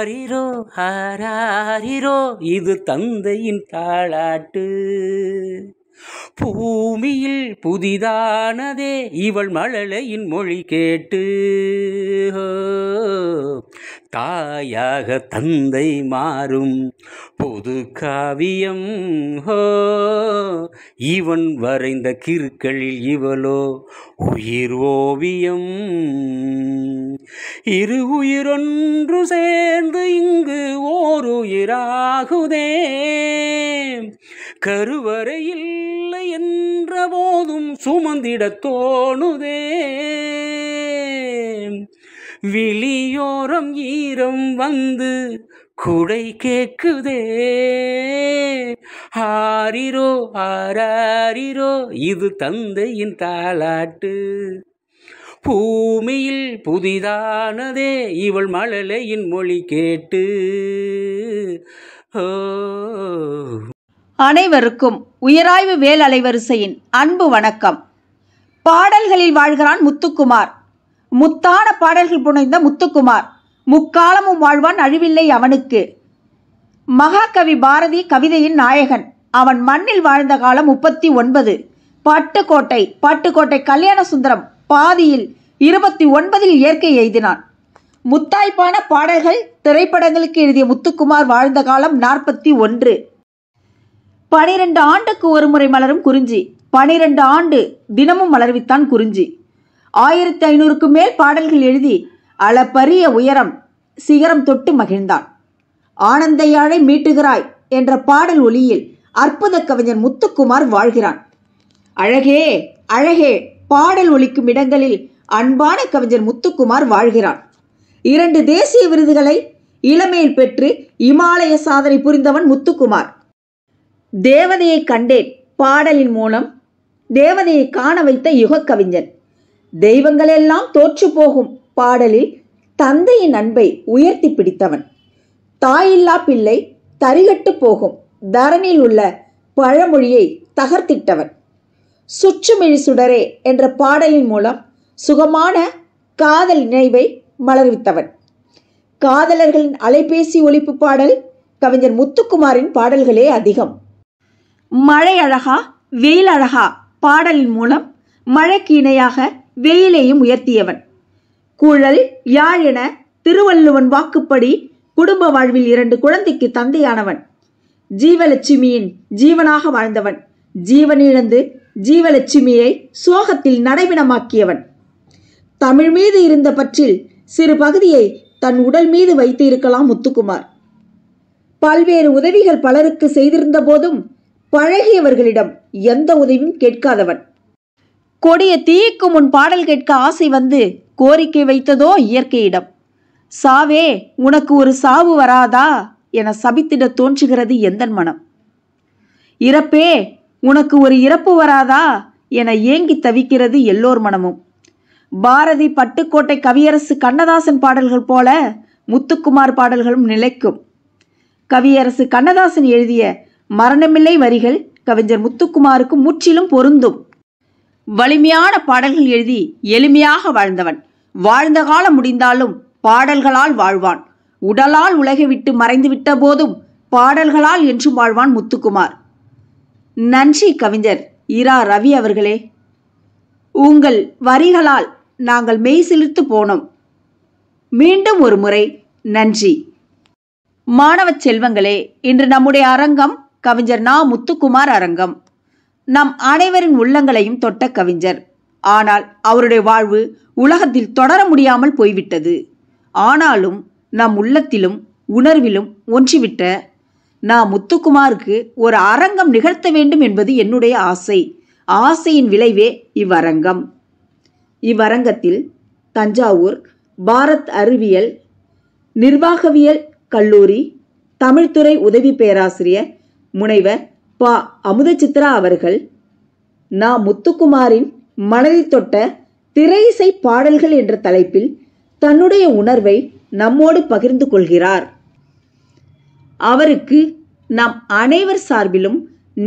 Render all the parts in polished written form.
ஆரிரோ ஆராரிரோ இது தந்தையின் தாளாட்டு. பூமியில் புதிதானதே இவள் மழலையின் மொழி கேட்டு. தாயாக தந்தை மாறும் பொது காவியம். இவன் வரைந்த கிறுக்களில் இவளோ உயிர் ஓவியம். இரு உயிரொன்று சேர்ந்து இங்கு ஓர் உயிராகுதே. கருவறை இல்லை என்ற போதும் சுமந்திடத் தோணுதே. விழியோரம் ஈரம் வந்து குடை கேக்குதே. ஆரிரோ ஆராரிரோ இது தந்தையின் தாளாட்டு. பூமியில் புதிதானதே இவள் மழலையின் மொழி கேட்டு. அனைவருக்கும் உயராய்வு வேல் அலைவரிசையின் அன்பு வணக்கம். பாடல்களில் வாழ்கிறான் முத்துக்குமார். முத்தான பாடல்கள் புனைந்த முத்துக்குமார் முக்காலமும் வாழ்வான், அழிவில்லை அவனுக்கு. மகாகவி பாரதி கவிதையின் நாயகன். அவன் மண்ணில் வாழ்ந்த காலம் 39. பட்டுக்கோட்டை கல்யாண சுந்தரம் பாதியில் 29 இயற்கை எய்தினான். முத்தாய்ப்பான பாடல்கள் திரைப்படங்களுக்கு எழுதிய முத்துக்குமார் வாழ்ந்த காலம் 41. 12 ஆண்டுக்கு ஒரு முறை மலரும் குறிஞ்சி. 12 ஆண்டு தினமும் மலர்வித்தான் குறிஞ்சி. 1500க்கு மேல் பாடல்கள் எழுதி அளப்பரிய உயரம் சிகரம் தொட்டு மகிழ்ந்தான். ஆனந்த யாழை மீட்டுகிறாய் என்ற பாடல் ஒலியில் அற்புத கவிஞர் முத்துக்குமார் வாழ்கிறான். அழகே அழகே பாடல் ஒலிக்கும் இடங்களில் அன்பான கவிஞர் முத்துக்குமார் வாழ்கிறான். 2 தேசிய விருதுகளை இளமையில் பெற்று இமாலய சாதனை புரிந்தவன் முத்துக்குமார். தேவதையை கண்டேன் பாடலின் மூலம் தேவதையை காண வைத்த யுக கவிஞன். தெய்வங்களெல்லாம் தோற்று போகும் பாடலில் தந்தையின் அன்பை உயர்த்தி பிடித்தவன். தாயில்லா பிள்ளை தரிகட்டு போகும் தரணில் உள்ள பழமொழியை தகர்த்திட்டவன். சுற்றுமிழி சுடரே என்ற பாடலின் மூலம் சுகமான காதல் நினைவை மலர்வித்தவன். காதலர்களின் அலைபேசி ஒலிப்பு பாடல் கவிஞர் முத்துக்குமாரின் பாடல்களே அதிகம். மழை அழகா வெயில் அழகா பாடலின் மூலம் மழைக்கு இணையாக வெயிலையும் உயர்த்தியவன். குழல் யாழ் என திருவள்ளுவன் வாக்குப்படி குடும்ப வாழ்வில் 2 குழந்தைக்கு தந்தையானவன். ஜீவலட்சுமியின் ஜீவனாக வாழ்ந்தவன். ஜீவனிழந்து ஜீவலட்சுமியை சோகத்தில் நடைவிடமாக்கியவன். தமிழ் மீது இருந்த பற்றில் சிறு பகுதியை தன் உடல் மீது வைத்து இருக்கலாம் முத்துக்குமார். பல்வேறு உதவிகள் பலருக்கு செய்திருந்த போதும் பழகியவர்களிடம் எந்த உதவியும் கேட்காதவன். கொடிய தீக்கு முன் பாடல் கேட்க ஆசை வந்து கோரிக்கை வைத்ததோ இயற்கையிடம். சாவே உனக்கு ஒரு சாவு வராதா என சபித்திட தோன்றுகிறது எந்தன் மனம். இறப்பே உனக்கு ஒரு இறப்பு வராதா என ஏங்கி தவிக்கிறது எல்லோர் மனமும். பாரதி பட்டுக்கோட்டை கவியரசு கண்ணதாசன் பாடல்கள் போல முத்துக்குமார் பாடல்களும் நிலைக்கும். கவியரசு கண்ணதாசன் எழுதிய மரணமில்லை வரிகள் கவிஞர் முத்துக்குமாருக்கு முற்றிலும் பொருந்தும். வலிமையான பாடல்கள் எழுதி எளிமையாக வாழ்ந்தவன். வாழ்ந்த காலம் முடிந்தாலும் பாடல்களால் வாழ்வான். உடலால் உலகை விட்டு மறைந்துவிட்ட போதும் பாடல்களால் என்றும் வாழ்வான் முத்துக்குமார். நன்றி கவிஞர் இரா ரவி அவர்களே. உங்கள் வரிகளால் நாங்கள் மெய் சிலிர்த்து போனோம். மீண்டும் ஒரு முறை நன்றி. மாணவ செல்வங்களே, இன்று நம்முடைய அரங்கம் கவிஞர் நா. முத்துக்குமார் அரங்கம். நம் அனைவரின் உள்ளங்களையும் தொட்ட கவிஞர். ஆனால் அவருடைய வாழ்வு உலகத்தில் தொடர முடியாமல் போய்விட்டது. ஆனாலும் நம் உள்ளத்திலும் உணர்விலும் ஒன்றிவிட்ட நா. முத்துக்குமாருக்கு ஒரு அரங்கம் நிகழ்த்த வேண்டும் என்பது என்னுடைய ஆசை. ஆசையின் விளைவே இவ்வரங்கம். இவ்வரங்கத்தில் தஞ்சாவூர் பாரத் அறிவியல் நிர்வாகவியல் கல்லூரி தமிழ்துறை உதவி பேராசிரியர் முனைவர் ப. அமுதசித்ரா அவர்கள் நா. முத்துக்குமாரின் மனதை தொட்ட திரை இசை பாடல்கள் என்ற தலைப்பில் தன்னுடைய உணர்வை நம்மோடு பகிர்ந்து கொள்கிறார். அவருக்கு நம் அனைவர் சார்பிலும்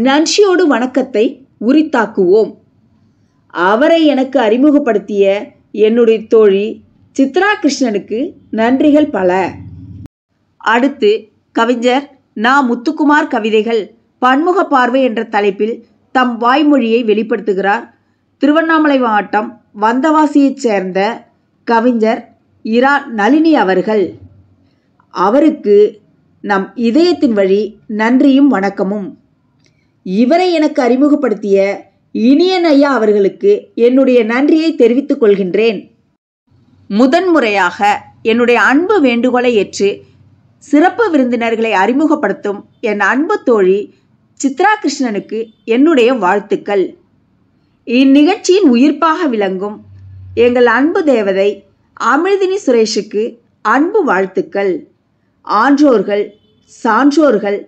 நன்றியோடு வணக்கத்தை உரித்தாக்குவோம். அவரை எனக்கு அறிமுகப்படுத்திய என்னுடைய தோழி சித்ரா கிருஷ்ணனுக்கு நன்றிகள் பல. அடுத்து கவிஞர் நா. முத்துக்குமார் கவிதைகள் பன்முக பார்வை என்ற தலைப்பில் தம் வாய்மொழியை வெளிப்படுத்துகிறார். திருவண்ணாமலை மாவட்டம் வந்தவாசியைச் சேர்ந்த கவிஞர் இரா. நளினி அவர்கள். அவருக்கு நம் இதயத்தின் வழி நன்றியும் வணக்கமும். இவரை எனக்கு அறிமுகப்படுத்திய இனியன் ஐயா அவர்களுக்கு என்னுடைய நன்றியை தெரிவித்துக் கொள்கின்றேன். முதன்முறையாக என்னுடைய அன்பு வேண்டுகோளை ஏற்று சிறப்பு விருந்தினர்களை அறிமுகப்படுத்தும் என் அன்பு தோழி சித்ரா கிருஷ்ணனுக்கு என்னுடைய வாழ்த்துக்கள். இந்நிகழ்ச்சியின் உயிர்ப்பாக விளங்கும் எங்கள் அன்பு தேவதை அமிழ்தினி சுரேஷுக்கு அன்பு வாழ்த்துக்கள். ஆன்றோர்கள், சான்றோர்கள்,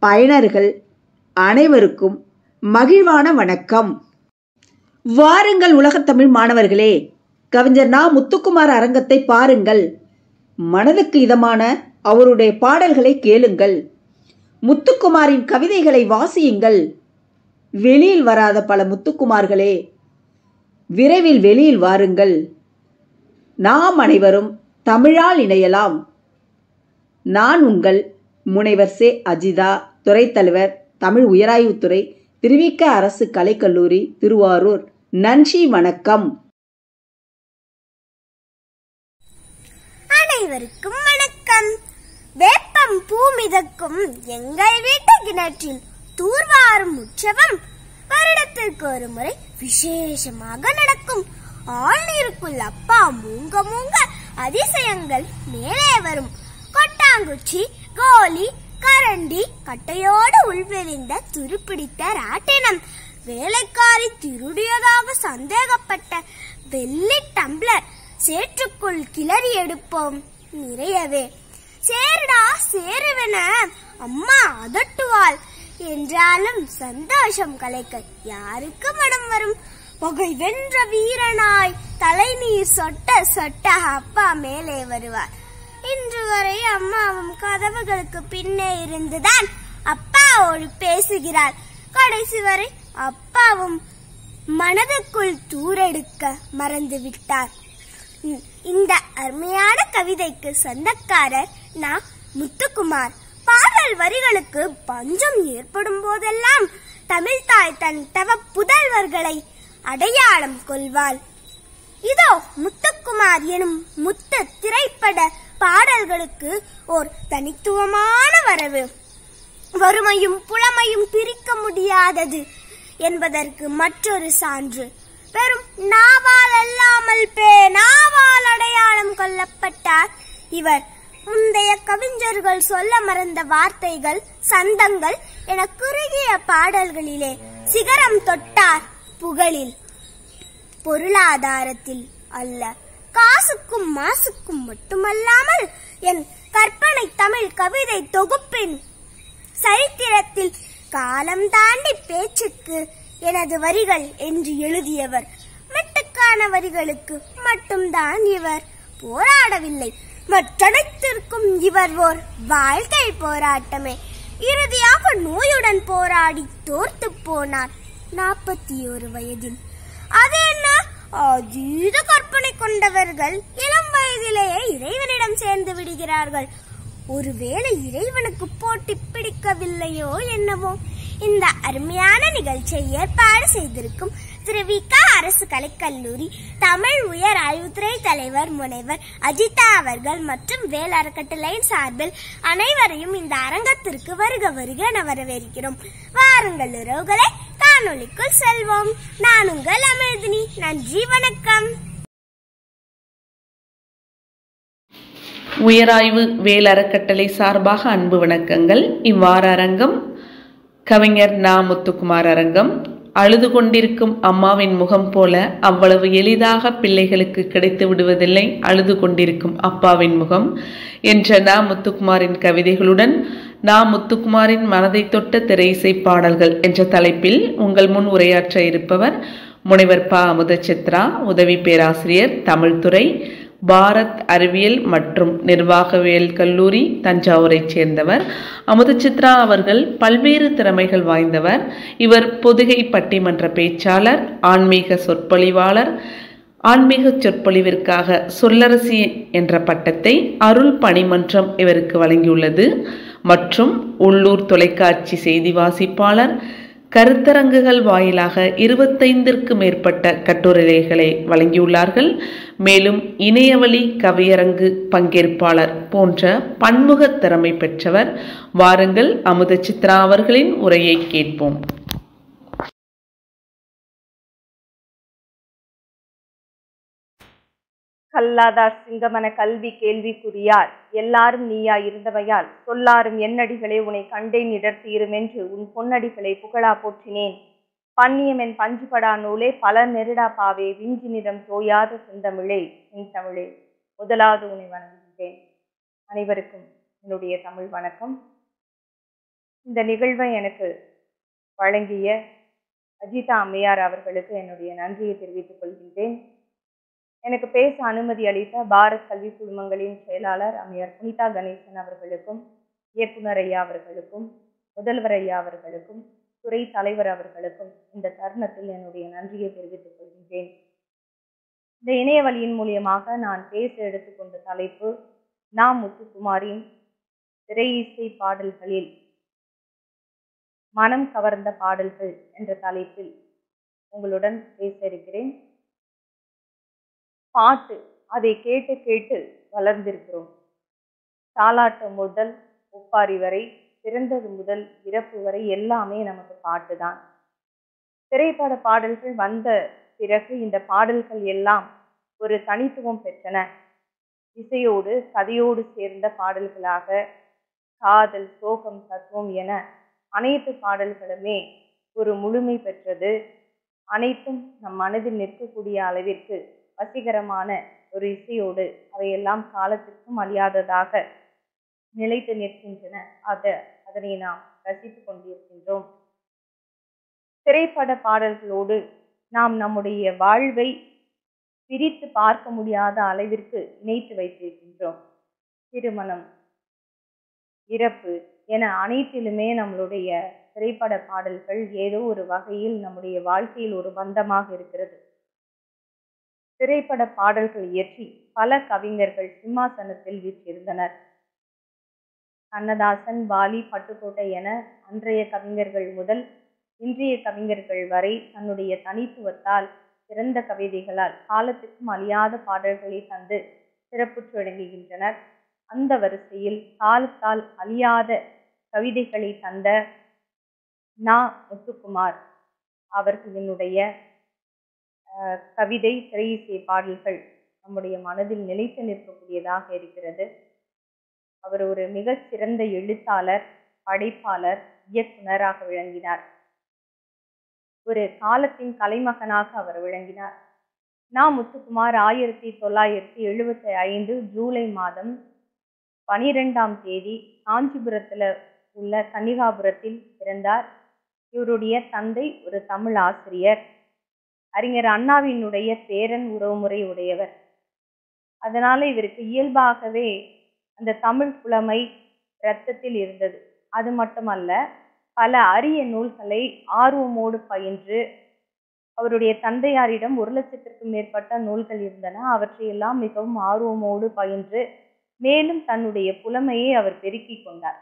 பயனர்கள் அனைவருக்கும் மகிழ்வான வணக்கம். வாருங்கள் உலகத்தமிழ் மாணவர்களே, கவிஞர் நா. முத்துக்குமார் அரங்கத்தை பாருங்கள். மனதுக்கு இதமான அவருடைய பாடல்களை கேளுங்கள். முத்துக்குமாரின் கவிதைகளை வாசியுங்கள். வெளியில் வராத பல முத்துக்குமார்களே, விரைவில் வெளியில் வாருங்கள். நாம் அனைவரும் தமிழால் இணையலாம். நான் உங்கள் முனைவர் சே. அஜிதா, துறைத்தலைவர், தமிழ் உயராய்வுத்துறை, திருவிக அரசு கலைக்கல்லூரி, திருவாரூர். நன்றி, வணக்கம். அனைவருக்கும் வணக்கம். வேப்பம் பூ மிதக்கும் எங்கள் வீட்டு கிணற்றில் தூர்வாரும் உற்சவம் வருடத்திற்கு ஒரு முறை விசேஷமாக நடக்கும். ஆழ்நீருக்குள் அப்பா மூங்க மூங்க அதிசயங்கள் மேலே வரும். கொட்டாங்குச்சி, கோலி, கரண்டி, கட்டையோடு உள்விரிந்த துருப்பிடித்த ராட்டினம், வேலைக்காரி திருடியதாக சந்தேகப்பட்ட வெள்ளி டம்ளர், சேற்றுக்குள் கிளறி எடுப்போம் நிறையவே. சேருடா சேருவென அம்மா அதட்டுவாள். என்றாலும் சந்தோஷம் கலைக்க யாருக்கு மனம் வரும்? பகை வென்ற வீரனாய் தலைநீர் சொட்ட சொட்ட அப்பா மேலே வருவார். இன்று வரை அம்மாவும் கதவுகளுக்கு பின்னே இருந்துதான் அப்பாவோடு பேசுகிறாள். கடைசி வரை அப்பாவும் மனதுக்குள் தூரெடுக்க மறந்து விட்டார். இந்த அருமையான கவிதைக்கு சொந்தக்காரர் நா. முத்துக்குமார். பாடல் வரிகளுக்கு பஞ்சம் ஏற்படும் போதெல்லாம் தமிழ்தாய் தன் தவ புதல்வர்களை அடையாளம் கொள்வாள். இதோ முத்துக்குமார் எனும் முத்து திரைப்பட பாடல்களுக்கு ஓர் தனித்துவமான வரவு. வறுமையும் புலமையும் பிரிக்க முடியாதது என்பதற்கு மற்றொரு சான்று. வெறும் நாவால் அல்லாமல் பேனாவால் அடையாளம் கொள்ளப்பட்டார் இவர். முந்தைய கவிஞர்கள் சொல்ல மறந்த வார்த்தைகள், சந்தங்கள் என குறுகிய பாடல்களிலே சிகரம் தொட்டார் புகழில். பொருளாதாரத்தில் அல்ல, காசுக்கும் மாசுக்கும் மட்டுமல்லாமல் என் கற்பனை தமிழ் கவிதை தொகுப்பின் சரித்திரத்தில் காலம் தாண்டி பேச்சுக்கு எனது வரிகள் என்று எழுதியவர். மெட்டுக்கான வரிகளுக்கு மட்டும்தான் இவர் போராடவில்லை, மற்றனைத்திற்கும் இவர் ஓர் வாழ்க்கை போராட்டமே. இறுதியாக நோயுடன் போராடி தோர்த்து போனார் 41 வயதில். அது என்ன, அதீத கற்பனை கொண்டவர்கள் இளம் வயதிலேயே இறைவனிடம் சேர்ந்து விடுகிறார்கள். ஒருவேளை இறைவனுக்கு போட்டி பிடிக்கவில்லையோ என்னவோ. இந்த அருமையான நிகழ்ச்சியை ஏற்பாடு செய்திருக்கும் திருவிக அரசு கலைக்கல்லூரி தமிழ் உயர் ஆய்வுத்துறை தலைவர் முனைவர் அஜிதா அவர்கள் மற்றும் வேல் அறக்கட்டளையின் சார்பில் அனைவரையும் இந்த அரங்கத்திற்கு வருக வருக என வரவேற்கிறோம். வாருங்கள் உறவுகளே, காணொளிக்குள் செல்வோம். நான் உங்கள் அமிழ்தினி. நன்றி, வணக்கம். உயராய்வு வேல் அறக்கட்டளை சார்பாக அன்பு வணக்கங்கள். இவ்வார அரங்கம் கவிஞர் நா. முத்துக்குமார் அரங்கம். அழுது கொண்டிருக்கும் அம்மாவின் முகம் போல அவ்வளவு எளிதாக பிள்ளைகளுக்கு கிடைத்து விடுவதில்லை அழுது கொண்டிருக்கும் அப்பாவின் முகம் என்ற நா. முத்துக்குமாரின் கவிதைகளுடன் நா. முத்துக்குமாரின் மனதை தொட்ட திரையிசை பாடல்கள் என்ற தலைப்பில் உங்கள் முன் உரையாற்ற இருப்பவர் முனைவர் ப. அமுதச்சித்ரா, உதவி பேராசிரியர், தமிழ்துறை, பாரத் அறிவியல் மற்றும் நிர்வாகவியல் கல்லூரி, தஞ்சாவூரைச் சேர்ந்தவர். அமுதச்சித்ரா அவர்கள் பல்வேறு திறமைகள் வாய்ந்தவர். இவர் பொதுகை பட்டிமன்ற பேச்சாளர், ஆன்மீக சொற்பொழிவாளர், ஆன்மீக சொற்பொழிவிற்காக சொல்லரசி என்ற பட்டத்தை அருள் பணிமன்றம் இவருக்கு வழங்கியுள்ளது. மற்றும் உள்ளூர் தொலைக்காட்சி செய்தி வாசிப்பாளர், கருத்தரங்குகள் வாயிலாக 25ற்கு மேற்பட்ட கட்டுரைகளை வழங்கியுள்ளார்கள். மேலும் இணையவழி கவியரங்கு பங்கேற்பாளர் போன்ற பன்முக திறமை பெற்றவர். வாருங்கள், அமுத சித்ரா அவர்களின் உரையை கேட்போம். கல்லாதார் சிங்கமன கல்வி கேள்விக்குரியார் எல்லாரும் நீயா இருந்தவையால் சொல்லாரும் என்னடிகளே உனை கண்டேன் இடர்த்தீருமென்று உன் பொன்னடிகளை புகழா போற்றினேன். பன்னியமென் பஞ்சுபடா நூலே பல நெருடா பாவே விஞ்சி நிறம் தோயாத செந்தமிழே என் தமிழே. முதலாவது உன்னை வணங்குகின்றேன். அனைவருக்கும் என்னுடைய தமிழ் வணக்கம். இந்த நிகழ்வை எனக்கு வழங்கிய அஜிதா அம்மையார் அவர்களுக்கு என்னுடைய நன்றியை தெரிவித்துக் கொள்கின்றேன். எனக்கு பேச அனுமதி அளித்த பாரத் கல்வி குழுமங்களின் செயலாளர் அம்மையார் புனிதா கணேசன் அவர்களுக்கும், இயக்குனர் ஐயா அவர்களுக்கும், முதல்வர் ஐயா அவர்களுக்கும், துறை தலைவர் அவர்களுக்கும் இந்த தருணத்தில் என்னுடைய நன்றியை தெரிவித்துக் கொள்கின்றேன். இந்த இணையவழியின் மூலியமாக நான் பேச எடுத்துக்கொண்ட தலைப்பு நா. முத்துக்குமாரின் திரை இசை பாடல்களில் மனம் கவர்ந்த பாடல்கள் என்ற தலைப்பில் உங்களுடன் பேச இருக்கிறேன். பாட்டு, அதை கேட்டு கேட்டு வளர்ந்திருக்கிறோம். தாலாட்டு முதல் ஒப்பாரி வரை, பிறந்தது முதல் இறப்பு வரை எல்லாமே நமக்கு பாட்டு தான். திரைப்பட பாடல்கள் வந்த பிறகு இந்த பாடல்கள் எல்லாம் ஒரு தனித்துவம் பெற்றன. இசையோடு கதையோடு சேர்ந்த பாடல்களாக காதல், சோகம், தத்துவம் என அனைத்து பாடல்களுமே ஒரு முழுமை பெற்றது. அனைத்தும் நம் மனதில் நிற்கக்கூடிய அளவிற்கு வசீகரமான ஒரு இசையோடு அவையெல்லாம் காலத்திற்கும் அழியாததாக நிலைத்து நிற்கின்றன. அதனை நாம் ரசித்துக் கொண்டிருக்கின்றோம். திரைப்பட பாடல்களோடு நாம் நம்முடைய வாழ்வை பிரித்து பார்க்க முடியாத அளவிற்கு இணைத்து வைத்திருக்கின்றோம். திருமணம், இறப்பு என அனைத்திலுமே நம்மளுடைய திரைப்பட பாடல்கள் ஏதோ ஒரு வகையில் நம்முடைய வாழ்க்கையில் ஒரு பந்தமாக இருக்கிறது. திரைப்பட பாடல்கள் இயற்றி பல கவிஞர்கள் சிம்மாசனத்தில் வீற்றிருந்தனர். கண்ணதாசன், வாலி, பட்டுக்கோட்டை என அன்றைய கவிஞர்கள் முதல் இன்றைய கவிஞர்கள் வரை தன்னுடைய தனித்துவத்தால், சிறந்த கவிதைகளால் காலத்திற்கும் அழியாத பாடல்களை தந்து சிறப்புற்று விளங்குகின்றனர். அந்த வரிசையில் காலத்தால் அழியாத கவிதைகளை தந்த நா. முத்துக்குமார் அவர்களினுடைய கவிதை, திரை இசை பாடல்கள் நம்முடைய மனதில் நிலைத்து நிற்கக்கூடியதாக இருக்கிறது. அவர் ஒரு மிகச் சிறந்த எழுத்தாளர், படைப்பாளர், இயக்குனராக விளங்கினார். ஒரு காலத்தின் கலைமகனாக அவர் விளங்கினார். நா. முத்துக்குமார் 1975 ஜூலை மாதம் 12ஆம் தேதி காஞ்சிபுரத்தில் உள்ள கன்னிகாபுரத்தில் பிறந்தார். இவருடைய தந்தை ஒரு தமிழ் ஆசிரியர், அறிஞர் அண்ணாவினுடைய பேரன் உறவுமுறை உடையவர். அதனால இவருக்கு இயல்பாகவே அந்த தமிழ் புலமை இரத்தத்தில் இருந்தது. அது மட்டுமல்ல, பல அரிய நூல்களை ஆர்வமோடு பயின்று, அவருடைய தந்தையாரிடம் 1,00,000க்கும் மேற்பட்ட நூல்கள் இருந்தன. அவற்றையெல்லாம் மிகவும் ஆர்வமோடு பயின்று மேலும் தன்னுடைய புலமையை அவர் பெருக்கிக் கொண்டார்.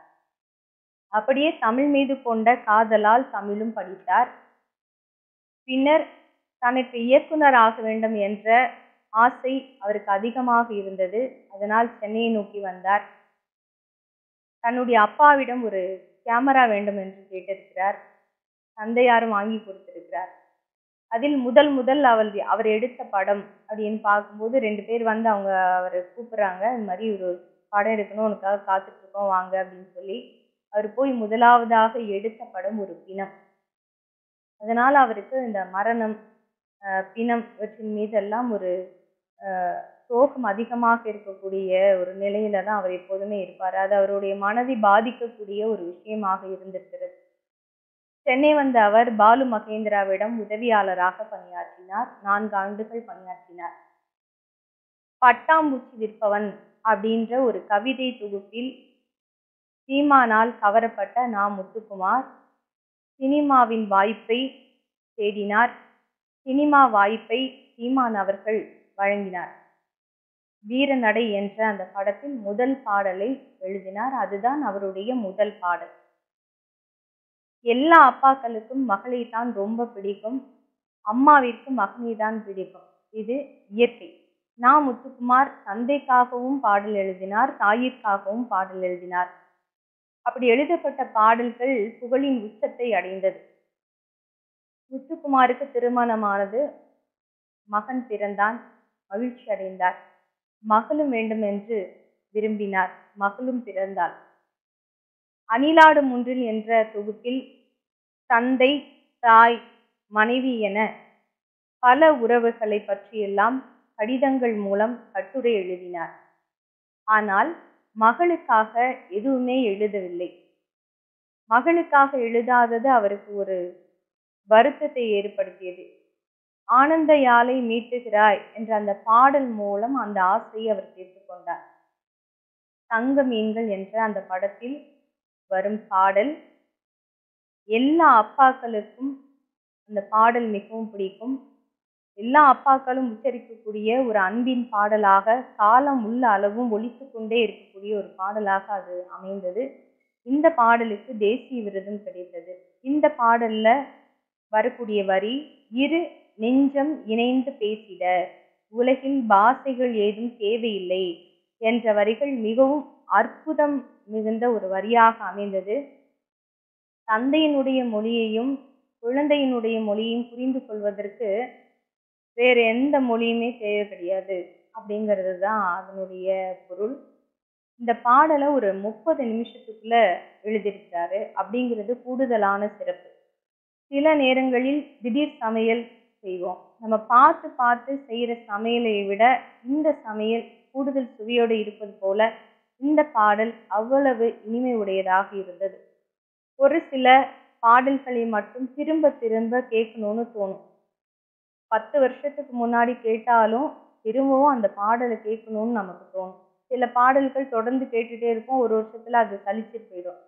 அப்படியே தமிழ் மீது கொண்ட காதலால் தமிழும் படித்தார். பின்னர் தனக்கு இயக்குனர் ஆக வேண்டும் என்ற ஆசை அவருக்கு அதிகமாக இருந்தது. அதனால் சென்னையை நோக்கி வந்தார். தன்னுடைய அப்பாவிடம் ஒரு கேமரா வேண்டும் என்று கேட்டிருக்கிறார். தந்தையாரும் வாங்கி கொடுத்திருக்கிறார். அதில் முதல் அவர் எடுத்த படம் அப்படின்னு பார்க்கும்போது 2 பேர் வந்து அவரை கூப்பிட்றாங்க. இந்த மாதிரி ஒரு படம் எடுக்கணும், உனக்காக காத்துட்டு இருக்கோம், வாங்க அப்படின்னு சொல்லி. அவர் போய் முதலாவதாக எடுத்த படம் ஒரு பிணம். அதனால் அவருக்கு இந்த மரணம், பிணம் இவற்றின் மீதெல்லாம் ஒரு சோகம் அதிகமாக இருக்கக்கூடிய ஒரு நிலையில தான் அவர் எப்போதுமே இருப்பார். அது அவருடைய மனதை பாதிக்கக்கூடிய ஒரு விஷயமாக இருந்திருக்கிறது. சென்னை வந்த அவர் பாலு மகேந்திராவிடம் உதவியாளராக பணியாற்றினார். 4 ஆண்டுகள் பணியாற்றினார். பட்டாம்பூச்சி விற்பவன் அப்படின்ற ஒரு கவிதை தொகுப்பில் சீமானால் கவரப்பட்ட நா. முத்துக்குமார் சினிமாவின் வாய்ப்பை தேடினார். சினிமா வாய்ப்பை சீமான் அவர்கள் வழங்கினார். வீரநடை என்ற அந்த படத்தில் முதல் பாடலை எழுதினார். அதுதான் அவருடைய முதல் பாடல். எல்லா அப்பாக்களுக்கும் மகளை தான் ரொம்ப பிடிக்கும், அம்மாவிற்கு மகனை தான் பிடிக்கும். இது இயற்கை. நா. முத்துக்குமார் தந்தைக்காகவும் பாடல் எழுதினார், தாயிற்காகவும் பாடல் எழுதினார். அப்படி எழுதப்பட்ட பாடல்கள் புகழின் உச்சத்தை அடைந்தது. முத்துக்குமாருக்கு திருமணமானது, மகன் பிறந்தான், மகிழ்ச்சி அடைந்தார். மகளும் வேண்டும் என்று விரும்பினார், மகளும் பிறந்தாள். அணிலாடு முன்றில் என்ற தொகுப்பில் தந்தை, தாய், மனைவி என பல உறவுகளை பற்றியெல்லாம் கடிதங்கள் மூலம் கட்டுரை எழுதினார். ஆனால் மகளுக்காக எதுவுமே எழுதவில்லை. மகளுக்காக எழுதாதது அவருக்கு ஒரு வருத்தத்தை ஏற்படுத்தியது. ஆனந்த யாழை மீட்டுகிறாய் என்ற அந்த பாடல் மூலம் அந்த ஆசையை அவர் தீர்த்து கொண்டார். தங்க மீன்கள் என்ற அந்த படத்தில் வரும் பாடல் எல்லா அப்பாக்களுக்கும் அந்த பாடல் மிகவும் பிடிக்கும். எல்லா அப்பாக்களும் உச்சரிக்கக்கூடிய ஒரு அன்பின் பாடலாக காலம் உள்ள அளவும் ஒலித்து கொண்டே இருக்கக்கூடிய ஒரு பாடலாக அது அமைந்தது. இந்த பாடலுக்கு தேசிய விருதும் கிடைத்தது. இந்த பாடல்ல வரக்கூடிய வரி, இரு நெஞ்சம் இணைந்து பேசிட, உலகில் பாஷைகள் ஏதும் தேவையில்லை என்ற வரிகள் மிகவும் அற்புதம் மிகுந்த ஒரு வரியாக அமைந்தது. தந்தையினுடைய மொழியையும் குழந்தையினுடைய மொழியையும் புரிந்து கொள்வதற்கு வேறு எந்த மொழியுமே தேவை கிடையாது அப்படிங்கிறது தான் அதனுடைய பொருள். இந்த பாடலை ஒரு 30 நிமிஷத்துக்குள்ள எழுதியிருக்கிறாரு அப்படிங்கிறது கூடுதலான சிறப்பு. சில நேரங்களில் திடீர் சமையல் செய்வோம். நம்ம பார்த்து பார்த்து செய்கிற சமையலை விட இந்த சமையல் கூடுதல் சுவையோடு இருப்பது போல இந்த பாடல் அவ்வளவு இனிமை உடையதாக இருந்தது. ஒரு சில பாடல்களை மட்டும் திரும்ப திரும்ப கேட்கணும்னு தோணும். 10 வருஷத்துக்கு முன்னாடி கேட்டாலும் திரும்பவும் அந்த பாடலை கேட்கணும்னு நமக்கு தோணும். சில பாடல்கள் தொடர்ந்து கேட்டுகிட்டே இருக்கும், ஒரு வருஷத்துல அது சலிச்சுட்டு போயிடும்.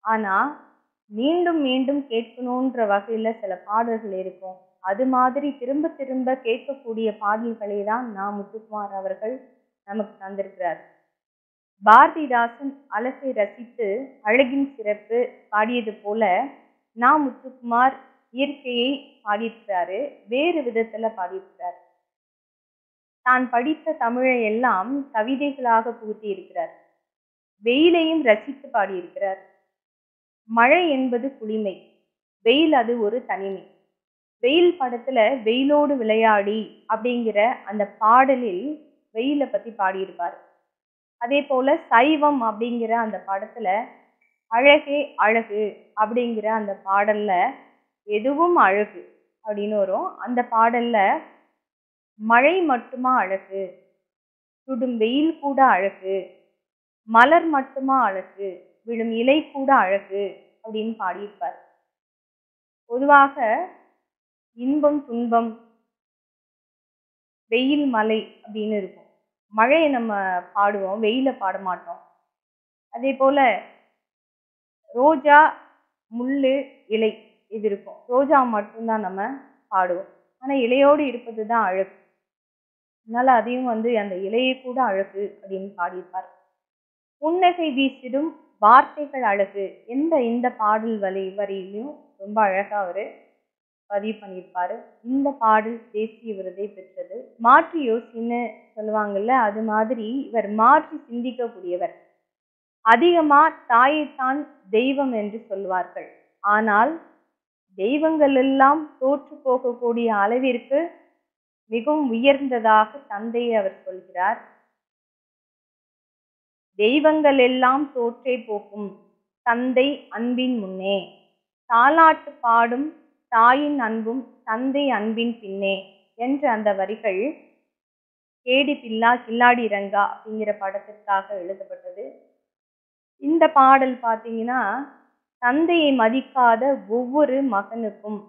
ஆனால் மீண்டும் மீண்டும் கேட்கணுன்ற வகையில் சில பாடல்கள் இருக்கும். அது மாதிரி திரும்ப திரும்ப கேட்கக்கூடிய பாடல்களை தான் நா. முத்துக்குமார் அவர்கள் நமக்கு தந்திருக்கிறார். பாரதிதாசன் அழகை ரசித்து அழகின் சிறப்பு பாடியது போல நா. முத்துக்குமார் இயற்கையை பாடியிருக்கிறாரு, வேறு விதத்துல பாடியிருக்கிறார். தான் படித்த தமிழை எல்லாம் கவிதைகளாக புகுத்தி இருக்கிறார். வெயிலையும் ரசித்து பாடியிருக்கிறார். மழை என்பது குளிமை, வெயில் அது ஒரு தனிமை. வெயில் படத்துல வெயிலோடு விளையாடி அப்படிங்கிற அந்த பாடலில் வெயிலை பத்தி பாடியிருப்பார். அதே போல சைவம் அப்படிங்கிற அந்த படத்துல அழகே அழகு அப்படிங்கிற அந்த பாடல்ல எதுவும் அழகு அப்படின்னு வரும். அந்த பாடல்ல மழை மட்டுமா அழகு, சுடும் வெயில் கூட அழகு, மலர் மட்டுமா அழகு, விழும் இலை கூட அழகு அப்படின்னு பாடியிருப்பார். பொதுவாக இன்பம் துன்பம், வெயில் மலை அப்படின்னு இருக்கும். மழையை நம்ம பாடுவோம், வெயில பாட மாட்டோம். அதே போல ரோஜா, முள்ளு, இலை இது இருக்கும். ரோஜா மட்டும்தான் நம்ம பாடுவோம், ஆனால் இலையோடு இருப்பது தான் அழகு. அதனால அதையும் அந்த இலையை கூட அழகு அப்படின்னு பாடியிருப்பார். புன்னகை வீசிடும் வார்த்தைகள் அழகு இந்த பாடல் வரியிலையும் ரொம்ப அழகா அவரு பதிவு பண்ணியிருப்பாரு. இந்த பாடல் தேசிய விருதை பெற்றது. மாற்றி யோசின்னு சொல்லுவாங்கல்ல, அது மாதிரி இவர் மாற்றி சிந்திக்கக்கூடியவர். அதிகமா தாயைத்தான் தெய்வம் என்று சொல்வார்கள். ஆனால் தெய்வங்கள் எல்லாம் தோற்று போகக்கூடிய அளவிற்கு மிகவும் உயர்ந்ததாக தந்தையை அவர் சொல்கிறார். தெய்வங்கள் எல்லாம் தோற்றே போகும் தந்தை அன்பின் முன்னே, தாலாட்டு பாடும் தாயின் அன்பும் தந்தை அன்பின் பின்னே என்ற அந்த வரிகள் கேடி பில்லா கில்லாடி ரங்கா அப்படிங்கிற படத்திற்காக எழுதப்பட்டது. இந்த பாடல் பார்த்தீங்கன்னா, தந்தையை மதிக்காத ஒவ்வொரு மகனுக்கும்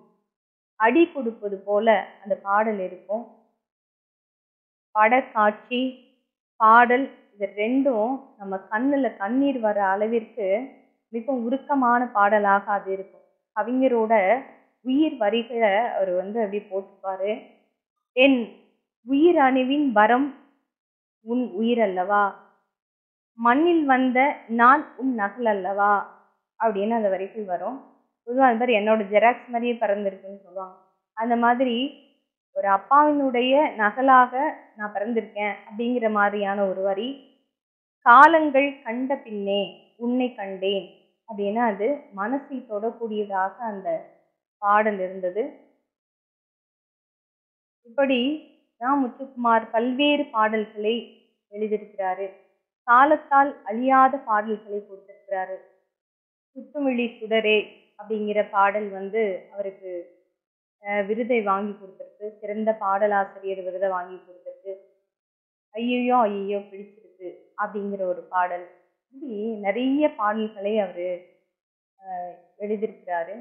அடி கொடுப்பது போல அந்த பாடல் இருக்கும். படக்காட்சி, பாடல் இது ரெண்டும் நம்ம கண்ணுல கண்ணீர் வர அளவிற்கு மிகவும் உருக்கமான பாடலாக அது இருக்கும். கவிஞரோட உயிர் வரிகளை அவர் அப்படி போட்டுப்பாரு. என் உயிர் அணுவின் வரம் உன் உயிர் அல்லவா, மண்ணில் வந்த நான் உன் நகல் அல்லவா அப்படின்னு அந்த வரிகள் வரும். பொதுவாக அந்த மாதிரி என்னோட ஜெராக்ஸ் மாதிரியே பிறந்திருக்குன்னு சொல்லுவாங்க. அந்த மாதிரி ஒரு அப்பாவினுடைய நகலாக நான் பிறந்திருக்கேன் அப்படிங்கிற மாதிரியான ஒரு வரி. காலங்கள் கண்ட பின்னே உன்னை கண்டேன் அப்படின்னா அது மனசை தொடக்கூடியதாக அந்த பாடல் இருந்தது. இப்படி நா. முத்துக்குமார் பல்வேறு பாடல்களை எழுதியிருக்கிறாரு. காலத்தால் அழியாத பாடல்களை கொடுத்திருக்கிறாரு. சுத்துமிழி சுடரே அப்படிங்கிற பாடல் அவருக்கு விருதை வாங்கி கொடுத்துருக்கு. சிறந்த பாடலாசிரியர் விருதை வாங்கி கொடுத்துருக்கு. ஐயோ ஐயோ பிடிச்சிருக்கு அப்படிங்கிற ஒரு பாடல். இப்படி நிறைய பாடல்களை அவர் எழுதியிருக்கிறாரு.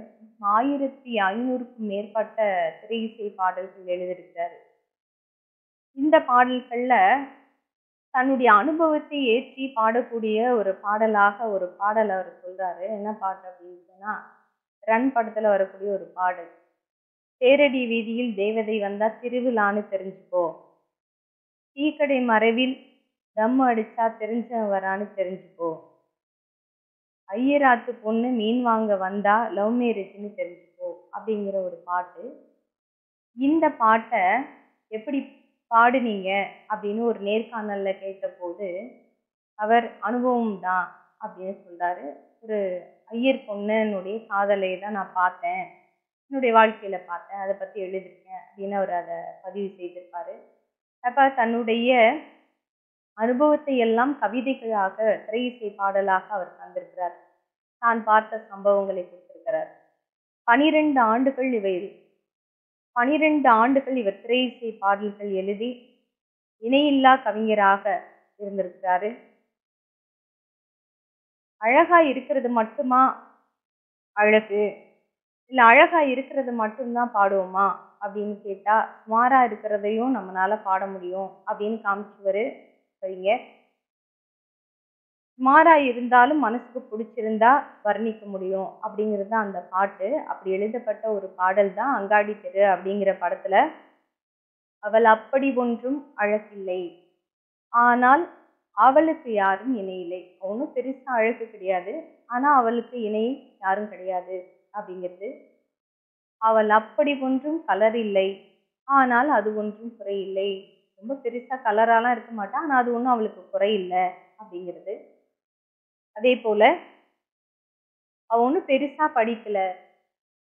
1500க்கும் மேற்பட்ட திரை இசை பாடல்கள் எழுதியிருக்கிறாரு. இந்த பாடல்கள்ல தன்னுடைய அனுபவத்தை ஏற்றி பாடக்கூடிய ஒரு பாடலாக ஒரு பாடல் அவர் சொல்றாரு. என்ன பாட்டு அப்படின்னு சொன்னா, ரன் படத்துல வரக்கூடிய ஒரு பாடல். தேரடி வீதியில் தேவதை வந்தா திருவிழான்னு தெரிஞ்சுக்கோ, டீக்கடை மறைவில் தம் அடிச்சா தெரிஞ்சவன் வரான்னு தெரிஞ்சுக்கோ, ஐயராத்து பொண்ணு மீன் வாங்க வந்தா லவ் மேரேஜ்னு தெரிஞ்சுக்கோ அப்படிங்கிற ஒரு பாட்டு. இந்த பாட்டை எப்படி பாடுனீங்க அப்படின்னு ஒரு நேர்காணல்ல கேட்டபோது அவர் அனுபவம் தான் அப்படின்னு சொல்றாரு. ஒரு ஐயர் பொண்ணுனுடைய காதலை தான் நான் பார்த்தேன், என்னுடைய வாழ்க்கையில பார்த்தேன், அதை பத்தி எழுதியிருக்கேன் அப்படின்னு அவர் அதை பதிவு செய்திருப்பாரு. அப்ப தன்னுடைய அனுபவத்தை எல்லாம் கவிதைகளாக திரை இசை பாடலாக அவர் தந்திருக்கிறார். தான் பார்த்த சம்பவங்களை கொடுத்திருக்கிறார். 12 ஆண்டுகள் இவர் திரை இசை பாடல்கள் எழுதி இணையில்லா கவிஞராக இருந்திருக்கிறாரு. அழகா இருக்கிறது மட்டுமா அழகு, இல்லை அழகா இருக்கிறது மட்டும்தான் பாடுவோமா அப்படின்னு கேட்டா, சுமாரா இருக்கிறதையும் நம்மளால பாட முடியும் அப்படின்னு காமிச்சவர் கவிஞர். சுமாரா இருந்தாலும் மனசுக்கு பிடிச்சிருந்தா வர்ணிக்க முடியும் அப்படிங்கிறது தான் அந்த பாட்டு. அப்படி எழுதப்பட்ட ஒரு பாடல் தான் அங்காடி தெரு அப்படிங்கிற படத்துல, அவள் அப்படி ஒன்றும் அழகில்லை, ஆனால் அவளுக்கு யாரும் இணையில்லை. அவனும் பெருசா அழகு கிடையாது, ஆனா அவளுக்கு இணை யாரும் கிடையாது அப்படிங்கிறது. அவள் அப்படி ஒன்றும் கலர் இல்லை, ஆனால் அது ஒன்றும் குறையில்லை. ரொம்ப பெருசா கலராலாம் இருக்க மாட்டா, ஆனா அது ஒன்றும் அவளுக்கு குறையில்லை அப்படிங்கிறது. அதே போல அவ ஒன்றும் பெருசா படிக்கல,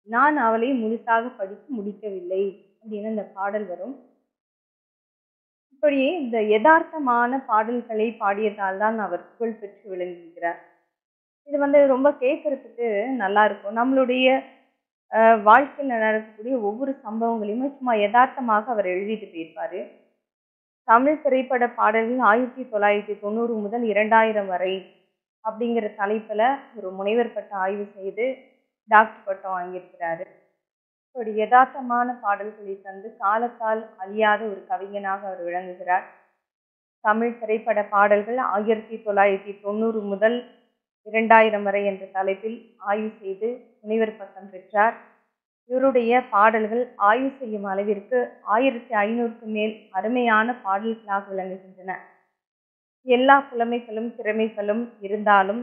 நான் அவளை முழுசாக படித்து முடிக்கவில்லை அப்படின்னு அந்த பாடல் வரும். இப்படியே இந்த யதார்த்தமான பாடல்களை பாடியதால் தான் அவர் புகழ் பெற்று விளங்குகிறார். இது ரொம்ப கேட்கறதுக்கு நல்லா இருக்கும். நம்மளுடைய வாழ்க்கையில் நடக்கக்கூடிய ஒவ்வொரு சம்பவங்களையுமே சும்மா யதார்த்தமாக அவர் எழுதிட்டு போயிருப்பாரு. தமிழ் திரைப்பட பாடல்கள் 1990 முதல் 2000 வரை அப்படிங்கிற தலைப்புல ஒரு முனைவர் பட்ட ஆய்வு செய்து டாக்டர் பட்டம் வாங்கியிருக்கிறாரு. ஒரு யதார்த்தமான பாடல்களை தந்து காலத்தால் அழியாத ஒரு கவிஞனாக அவர் விளங்குகிறார். தமிழ் திரைப்பட பாடல்கள் 1990 முதல் 2000 வரை என்ற தலைப்பில் ஆய்வு செய்து முனைவர் பட்டம் பெற்றார். இவருடைய பாடல்கள் ஆய்வு செய்யும் அளவிற்கு 1500க்கு மேல் அருமையான பாடல்களாக விளங்குகின்றன. எல்லா புலமைகளும் திறமைகளும் இருந்தாலும்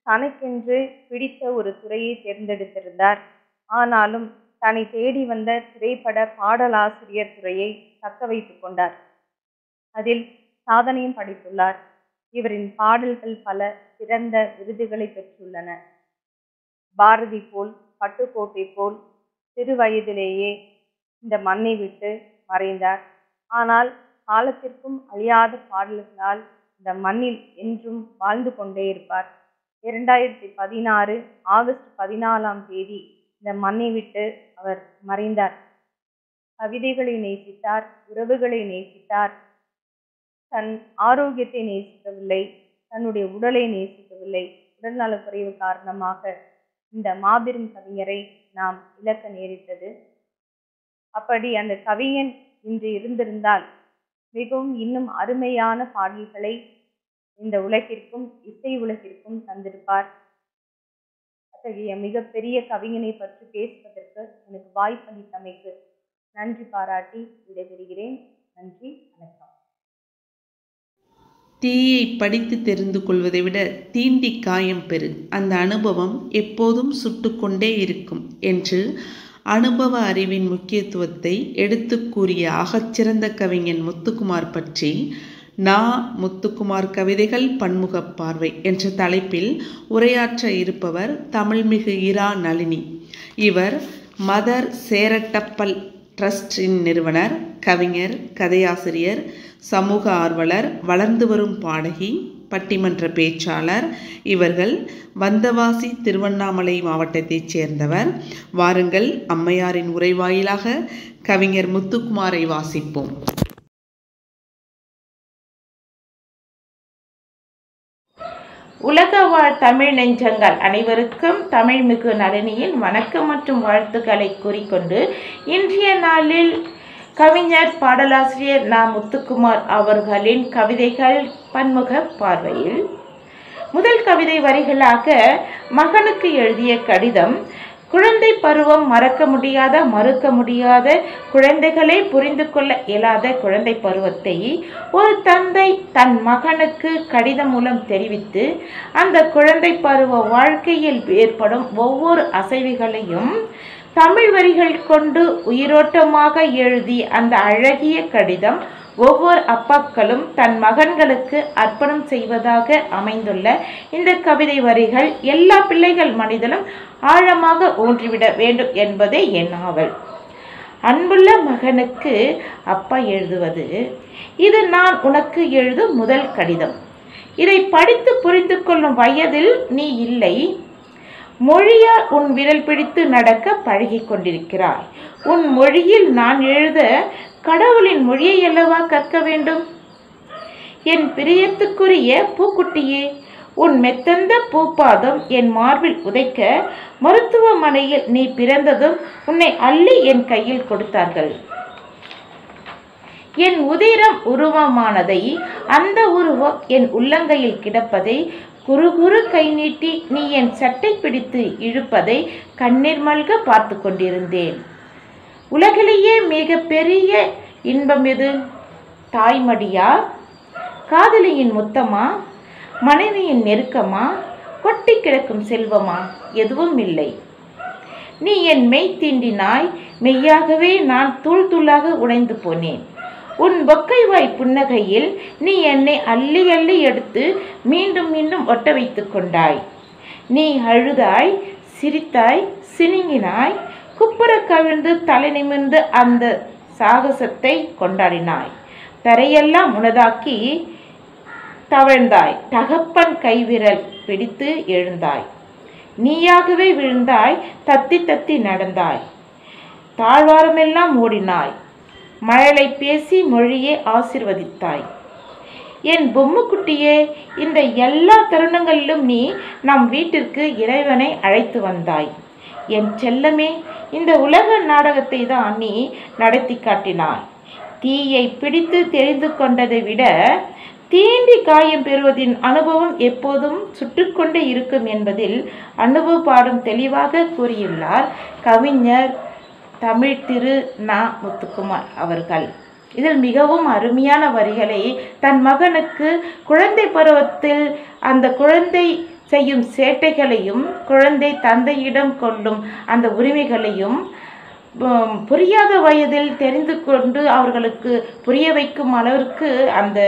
தனக்கென்று பிடித்த ஒரு துறையை தேர்ந்தெடுத்திருந்தார். ஆனாலும் தன்னை தேடி வந்த திரைப்பட பாடலாசிரியர் துறையை தக்க வைத்துக் கொண்டார். அதில் சாதனையும் படைத்துள்ளார். இவரின் பாடல்கள் பல சிறந்த விருதுகளை பெற்றுள்ளன. பாரதி போல், பட்டுக்கோட்டை போல் சிறு வயதிலேயே இந்த மண்ணை விட்டு மறைந்தார். ஆனால் காலத்திற்கும் அழியாத பாடல்களால் இந்த மண்ணில் என்றும் வாழ்ந்து கொண்டே இருப்பார். 2016 ஆகஸ்ட் 14ஆம் தேதி இந்த மண்ணை விட்டு அவர் மறைந்தார். கவிதைகளை நேசித்தார், உறவுகளை நேசித்தார், தன் ஆரோக்கியத்தை நேசிக்கவில்லை, தன்னுடைய உடலை நேசிக்கவில்லை. உடல்நலக் குறைவு காரணமாக இந்த மாபெரும் கவிஞரை நாம் இழக்க நேரிட்டது. அப்படி அந்த கவிஞன் இன்று இருந்திருந்தால் மிகவும் இன்னும் அருமையான பாடல்களை இந்த உலகிற்கும் இசை உலகிற்கும் தந்திருப்பார். அத்தகைய மிகப்பெரிய கவிஞனை பற்றி பேசுவதற்கு எனக்கு வாய்ப்பளித்தமைக்கு நன்றி பாராட்டி விடைபெறுகிறேன். நன்றி, வணக்கம். தீயை படித்து தெரிந்து கொள்வதை விட தீண்டி காயம் பெறு, அந்த அனுபவம் எப்போதும் சுட்டுக்கொண்டே இருக்கும் என்று அனுபவ அறிவின் முக்கியத்துவத்தை எடுத்து கூறிய ஆகச்சிறந்த கவிஞன் முத்துக்குமார் பற்றி முத்துக்குமார் கவிதைகள் பன்முக பார்வை என்ற தலைப்பில் உரையாற்ற இருப்பவர் தமிழ்மிகு இரா நளினி. இவர் மதர் சேரட்டப்பல் ட்ரஸ்டின் நிறுவனர், கவிஞர், கதையாசிரியர், சமூக ஆர்வலர், வளர்ந்து வரும் பாடகி, பட்டிமன்ற பேச்சாளர். இவர்கள் வந்தவாசி திருவண்ணாமலை மாவட்டத்தைச் சேர்ந்தவர். வாருங்கள், அம்மையாரின் உரை வாயிலாக கவிஞர் முத்துக்குமாரை வாசிப்போம். உலக வாழ் தமிழ் நெஞ்சங்கள் அனைவருக்கும் தமிழ்மிகு நளினியின் வணக்கம் மற்றும் வாழ்த்துக்களை கூறிக்கொண்டு இன்றைய நாளில் கவிஞர் பாடலாசிரியர் முத்துக்குமார் அவர்களின் கவிதைகள் பன்முக பார்வையில் முதல் கவிதை வரிகளாக மகனுக்கு எழுதிய கடிதம். குழந்தை பருவம் மறக்க முடியாத, மறுக்க முடியாத, குழந்தைகளை புரிந்து கொள்ள இயலாத குழந்தை பருவத்தை ஒரு தந்தை தன் மகனுக்கு கடிதம் மூலம் தெரிவித்து அந்த குழந்தை பருவ வாழ்க்கையில் ஏற்படும் ஒவ்வொரு அசைவுகளையும் தமிழ் வரிகள் கொண்டு உயிரோட்டமாக எழுதி அந்த அழகிய கடிதம் ஒவ்வொரு அப்பாக்களும் தன் மகன்களுக்கு அர்ப்பணம் செய்வதாக அமைந்துள்ள இந்த கவிதை வரிகள் எல்லா பிள்ளைகள் மனிதனும் ஆழமாக ஊன்றிவிட வேண்டும் என்பதே என் ஆவல். அன்புள்ள மகனுக்கு அப்பா எழுதுவது, இது நான் உனக்கு எழுதும் முதல் கடிதம். இதை படித்து புரிந்து கொள்ளும் வயதில் நீ இல்லை. மொழியால் உன் விரல் பிடித்து நடக்க பழகி கொண்டிருக்கிறாய். உன் மொழியில் நான் எழுத கடவுளின் மொழியை அல்லவா கற்க வேண்டும்? என் பிரியத்துக்குரிய பூக்குட்டியே, உன் மெத்தந்த பூப்பாதம் என் மார்பில் உதைக்க மருத்துவமனையில் நீ பிறந்ததும் உன்னை அள்ளி என் கையில் கொடுத்தார்கள். என் உதிரம் உருவமானதை, அந்த உருவம் என் உள்ளங்கையில் கிடப்பதை, குறுகுறு கை நீட்டி நீ என் சட்டை பிடித்து இழுப்பதை கண்ணீர் மல்க பார்த்து கொண்டிருந்தேன். உலகிலேயே மிக பெரிய இன்பம் எது? தாய்மடியா? காதலியின் முத்தமா? மனைவியின் நெருக்கமா? கொட்டி கிடக்கும் செல்வமா? எதுவும் இல்லை. நீ என் மெய் தீண்டினாய். மெய்யாகவே நான் தூள் தூளாக உடைந்து போனேன். உன் பொக்கை வாய் புன்னகையில் நீ என்னை அள்ளி அள்ளி எடுத்து மீண்டும் மீண்டும் ஒட்ட வைத்து கொண்டாய். நீ அழுதாய், சிரித்தாய், சினுங்கினாய், குப்புற கவிழ்ந்து தலை நிமிர்ந்து அந்த சாகசத்தை கொண்டாடினாய். தரையெல்லாம் உனதாக்கி தவழ்ந்தாய். தகப்பன் கைவிரல் பிடித்து எழுந்தாய். நீயாகவே விழுந்தாய். தத்தி தத்தி நடந்தாய். தாழ்வாரமெல்லாம் ஓடினாய். மழலை பேசி மொழியை ஆசிர்வதித்தாய். என் பொம்முக்குட்டியே, இந்த எல்லா தருணங்களிலும் நீ நம் வீட்டிற்கு இறைவனை அழைத்து வந்தாய். என் செல்லமே, இந்த உலக நாடகத்தை தான் நீ நடத்தி காட்டினாய். தீயை பிடித்து தெரிந்து கொண்டதை விட தீண்டி காயம் பெறுவதின் அனுபவம் எப்போதும் சுட்டுக்கொண்டே இருக்கும் என்பதில் அனுபவ பாடம் தெளிவாக கூறியுள்ளார் கவிஞர் தமிழ் திரு முத்துக்குமார் அவர்கள். இதில் மிகவும் அருமையான வரிகளை தன் மகனுக்கு குழந்தை பருவத்தில் அந்த குழந்தை செய்யும் சேட்டைகளையும் குழந்தை தந்தையிடம் கொள்ளும் அந்த உரிமைகளையும் புரியாத வயதில் தெரிந்து கொண்டு அவர்களுக்கு புரிய வைக்கும் அளவிற்கு அந்த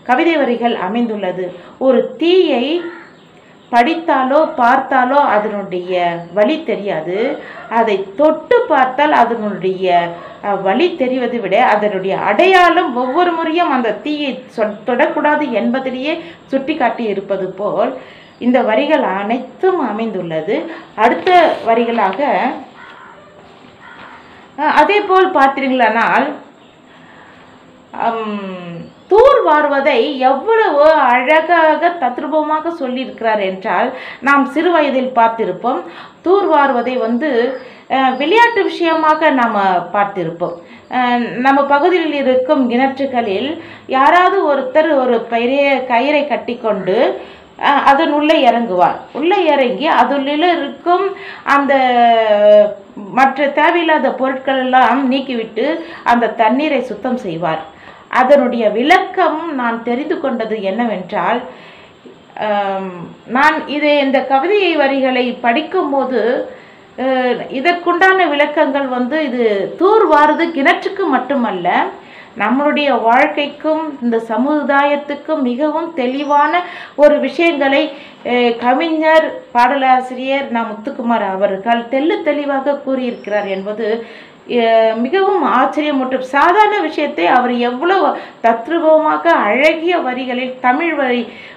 கவிதை வரிகள் அமைந்துள்ளது. ஒரு தீயை படித்தாலோ பார்த்தாலோ அதனுடைய வலி தெரியாது. அதை தொட்டு பார்த்தால் அதனுடைய வலி தெரிவதை விட அதனுடைய அடையாளம் ஒவ்வொரு முறையும் அந்த தீயை தொடக்கூடாது என்பதிலேயே சுட்டி காட்டி இருப்பது போல் இந்த வரிகள் அனைத்தும் அமைந்துள்ளது. அடுத்த வரிகளாக அதே போல் பார்த்தீர்களானால் தூர் வாருவதை எவ்வளவு அழகாக தத்ரூபமாக சொல்லியிருக்கிறார் என்றால், நாம் சிறு வயதில் பார்த்திருப்போம். தூர் வாருவதை விளையாட்டு விஷயமாக நாம் பார்த்திருப்போம். நம்ம பகுதியில் இருக்கும் கிணற்றுகளில் யாராவது ஒருத்தர் ஒரு பெரிய கயிறை கட்டி கொண்டு அதன் உள்ளே இறங்குவார். உள்ளே இறங்கி அதில் இருக்கும் அந்த மற்ற தேவையில்லாத பொருட்கள் எல்லாம் நீக்கிவிட்டு அந்த தண்ணீரை சுத்தம் செய்வார். அதனுடைய விளக்கம் நான் தெரிந்து கொண்டது என்னவென்றால், நான் இந்த கவிதை வரிகளை படிக்கும்போது இதற்குண்டான விளக்கங்கள் இது தூர்வாருது கிணற்றுக்கு மட்டுமல்ல, நம்மளுடைய வாழ்க்கைக்கும் இந்த சமுதாயத்துக்கும் மிகவும் தெளிவான ஒரு விஷயங்களை கவிஞர் பாடலாசிரியர் நா. முத்துக்குமார் அவர்கள் தெளிவாக கூறியிருக்கிறார் என்பது மிகவும் ஆச்சரியமூட்டும். சாதாரண விஷயத்தை அவர் எவ்வளவு தத்ரூபமாக அழகிய வரிகளில் தமிழ்